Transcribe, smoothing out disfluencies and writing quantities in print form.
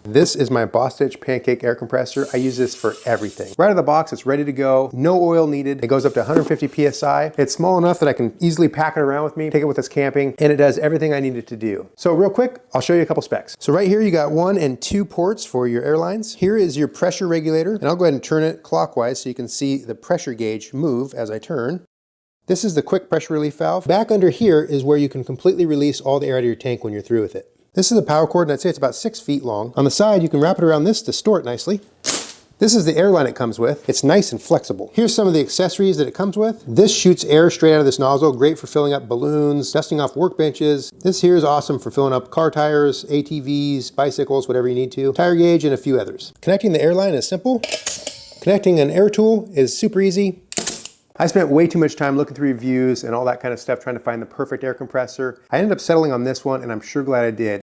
This is my Bostitch Pancake Air Compressor. I use this for everything. Right out of the box, it's ready to go. No oil needed. It goes up to 150 PSI. It's small enough that I can easily pack it around with me, take it with us camping, and it does everything I need it to do. So real quick, I'll show you a couple specs. So right here, you got 1 and 2 ports for your airlines. Here is your pressure regulator, and I'll go ahead and turn it clockwise so you can see the pressure gauge move as I turn. This is the quick pressure relief valve. Back under here is where you can completely release all the air out of your tank when you're through with it. This is the power cord, and I'd say it's about 6 feet long. On the side, you can wrap it around this to store it nicely. This is the airline it comes with. It's nice and flexible. Here's some of the accessories that it comes with. This shoots air straight out of this nozzle, great for filling up balloons, dusting off workbenches. This here is awesome for filling up car tires, ATVs, bicycles, whatever you need to. Tire gauge and a few others. Connecting the airline is simple. Connecting an air tool is super easy. I spent way too much time looking through reviews and all that kind of stuff trying to find the perfect air compressor. I ended up settling on this one, and I'm sure glad I did.